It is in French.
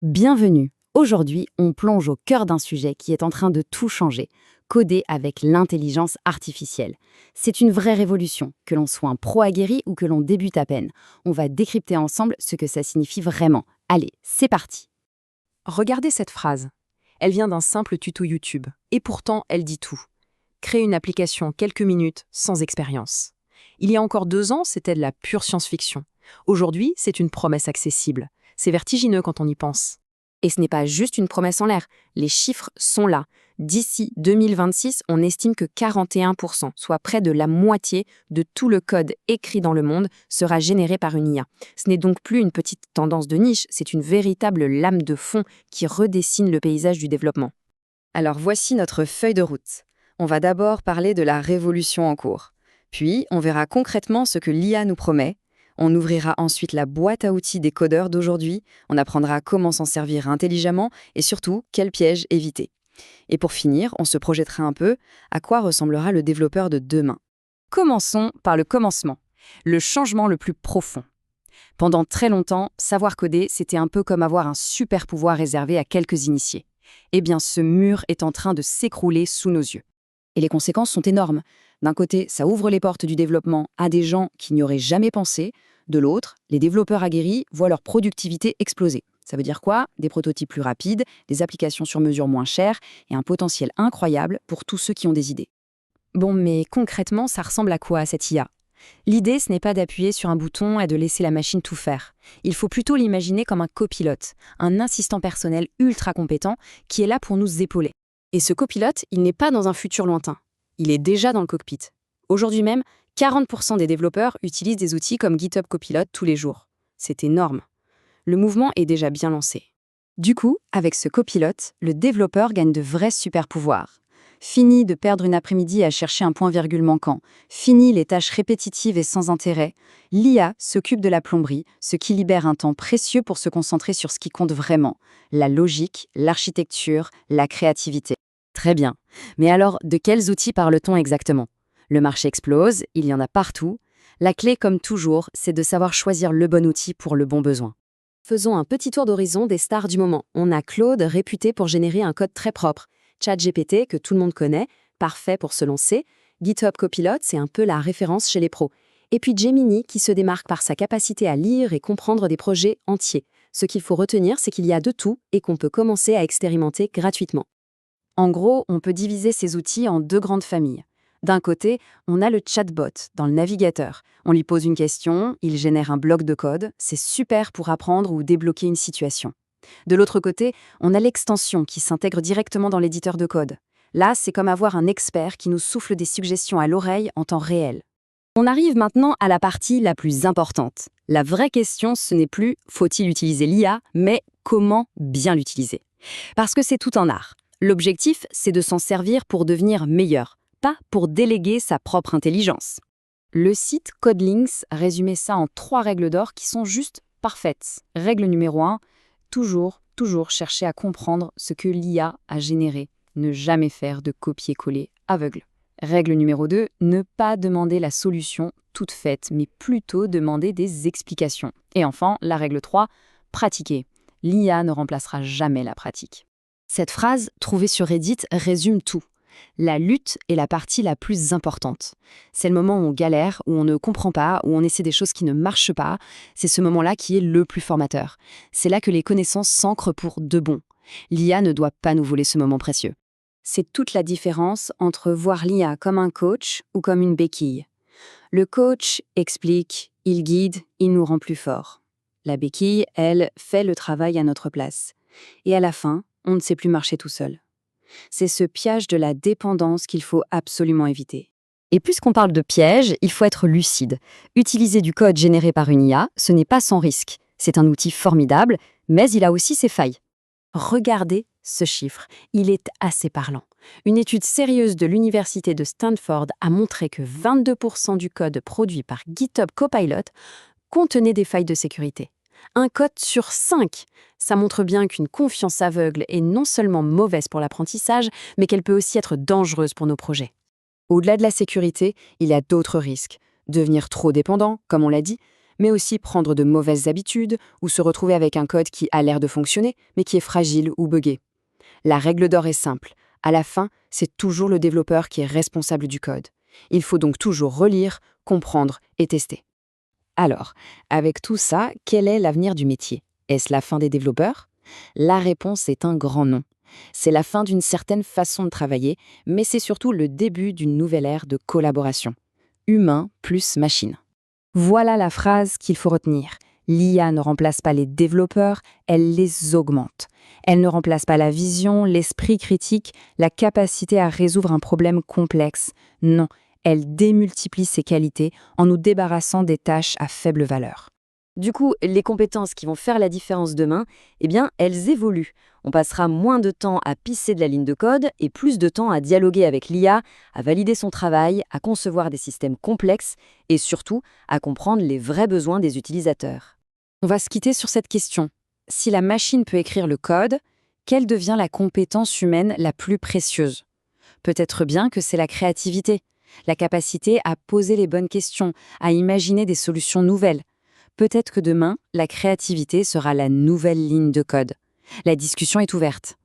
Bienvenue. Aujourd'hui, on plonge au cœur d'un sujet qui est en train de tout changer, coder avec l'intelligence artificielle. C'est une vraie révolution, que l'on soit un pro aguerri ou que l'on débute à peine. On va décrypter ensemble ce que ça signifie vraiment. Allez, c'est parti. Regardez cette phrase. Elle vient d'un simple tuto YouTube. Et pourtant, elle dit tout. Créer une application quelques minutes sans expérience. Il y a encore 2 ans, c'était de la pure science-fiction. Aujourd'hui, c'est une promesse accessible. C'est vertigineux quand on y pense. Et ce n'est pas juste une promesse en l'air, les chiffres sont là. D'ici 2026, on estime que 41%, soit près de la moitié de tout le code écrit dans le monde, sera généré par une IA. Ce n'est donc plus une petite tendance de niche, c'est une véritable lame de fond qui redessine le paysage du développement. Alors voici notre feuille de route. On va d'abord parler de la révolution en cours. Puis, on verra concrètement ce que l'IA nous promet. On ouvrira ensuite la boîte à outils des codeurs d'aujourd'hui, on apprendra comment s'en servir intelligemment et surtout quels pièges éviter. Et pour finir, on se projettera un peu à quoi ressemblera le développeur de demain. Commençons par le commencement, le changement le plus profond. Pendant très longtemps, savoir coder, c'était un peu comme avoir un super pouvoir réservé à quelques initiés. Eh bien, ce mur est en train de s'écrouler sous nos yeux. Et les conséquences sont énormes. D'un côté, ça ouvre les portes du développement à des gens qui n'y auraient jamais pensé. De l'autre, les développeurs aguerris voient leur productivité exploser. Ça veut dire quoi? Des prototypes plus rapides, des applications sur mesure moins chères et un potentiel incroyable pour tous ceux qui ont des idées. Bon, mais concrètement, ça ressemble à quoi, cette IA? L'idée, ce n'est pas d'appuyer sur un bouton et de laisser la machine tout faire. Il faut plutôt l'imaginer comme un copilote, un assistant personnel ultra compétent qui est là pour nous épauler. Et ce copilote, il n'est pas dans un futur lointain. Il est déjà dans le cockpit. Aujourd'hui même, 40% des développeurs utilisent des outils comme GitHub Copilot tous les jours. C'est énorme. Le mouvement est déjà bien lancé. Du coup, avec ce copilote, le développeur gagne de vrais super-pouvoirs. Fini de perdre une après-midi à chercher un point-virgule manquant. Fini les tâches répétitives et sans intérêt. L'IA s'occupe de la plomberie, ce qui libère un temps précieux pour se concentrer sur ce qui compte vraiment. La logique, l'architecture, la créativité. Très bien. Mais alors, de quels outils parle-t-on exactement? Le marché explose, il y en a partout. La clé, comme toujours, c'est de savoir choisir le bon outil pour le bon besoin. Faisons un petit tour d'horizon des stars du moment. On a Claude, réputé pour générer un code très propre. ChatGPT, que tout le monde connaît, parfait pour se lancer. GitHub Copilot, c'est un peu la référence chez les pros. Et puis Gemini, qui se démarque par sa capacité à lire et comprendre des projets entiers. Ce qu'il faut retenir, c'est qu'il y a de tout et qu'on peut commencer à expérimenter gratuitement. En gros, on peut diviser ces outils en 2 grandes familles. D'un côté, on a le chatbot dans le navigateur. On lui pose une question, il génère un bloc de code, c'est super pour apprendre ou débloquer une situation. De l'autre côté, on a l'extension qui s'intègre directement dans l'éditeur de code. Là, c'est comme avoir un expert qui nous souffle des suggestions à l'oreille en temps réel. On arrive maintenant à la partie la plus importante. La vraie question, ce n'est plus faut-il utiliser l'IA, mais comment bien l'utiliser. Parce que c'est tout un art. L'objectif, c'est de s'en servir pour devenir meilleur, pas pour déléguer sa propre intelligence. Le site Codelinks résumait ça en 3 règles d'or qui sont juste parfaites. Règle numéro 1, toujours chercher à comprendre ce que l'IA a généré. Ne jamais faire de copier-coller aveugle. Règle numéro 2, ne pas demander la solution toute faite, mais plutôt demander des explications. Et enfin, la règle 3, pratiquer. L'IA ne remplacera jamais la pratique. Cette phrase, trouvée sur Reddit, résume tout. La lutte est la partie la plus importante. C'est le moment où on galère, où on ne comprend pas, où on essaie des choses qui ne marchent pas. C'est ce moment-là qui est le plus formateur. C'est là que les connaissances s'ancrent pour de bon. L'IA ne doit pas nous voler ce moment précieux. C'est toute la différence entre voir l'IA comme un coach ou comme une béquille. Le coach explique, il guide, il nous rend plus forts. La béquille, elle, fait le travail à notre place. Et à la fin, on ne sait plus marcher tout seul. C'est ce piège de la dépendance qu'il faut absolument éviter. Et puisqu'on parle de piège, il faut être lucide. Utiliser du code généré par une IA, ce n'est pas sans risque. C'est un outil formidable, mais il a aussi ses failles. Regardez ce chiffre, il est assez parlant. Une étude sérieuse de l'université de Stanford a montré que 22% du code produit par GitHub Copilot contenait des failles de sécurité. Un code sur 5. Ça montre bien qu'une confiance aveugle est non seulement mauvaise pour l'apprentissage, mais qu'elle peut aussi être dangereuse pour nos projets. Au-delà de la sécurité, il y a d'autres risques. Devenir trop dépendant, comme on l'a dit, mais aussi prendre de mauvaises habitudes ou se retrouver avec un code qui a l'air de fonctionner, mais qui est fragile ou buggé. La règle d'or est simple. À la fin, c'est toujours le développeur qui est responsable du code. Il faut donc toujours relire, comprendre et tester. Alors, avec tout ça, quel est l'avenir du métier? Est-ce la fin des développeurs? La réponse est un grand non. C'est la fin d'une certaine façon de travailler, mais c'est surtout le début d'une nouvelle ère de collaboration. Humain plus machine. Voilà la phrase qu'il faut retenir. L'IA ne remplace pas les développeurs, elle les augmente. Elle ne remplace pas la vision, l'esprit critique, la capacité à résoudre un problème complexe. Non, elle démultiplie ses qualités en nous débarrassant des tâches à faible valeur. Du coup, les compétences qui vont faire la différence demain, eh bien, elles évoluent. On passera moins de temps à pisser de la ligne de code et plus de temps à dialoguer avec l'IA, à valider son travail, à concevoir des systèmes complexes et surtout à comprendre les vrais besoins des utilisateurs. On va se quitter sur cette question. Si la machine peut écrire le code, quelle devient la compétence humaine la plus précieuse? Peut-être bien que c'est la créativité, la capacité à poser les bonnes questions, à imaginer des solutions nouvelles. Peut-être que demain, la créativité sera la nouvelle ligne de code. La discussion est ouverte.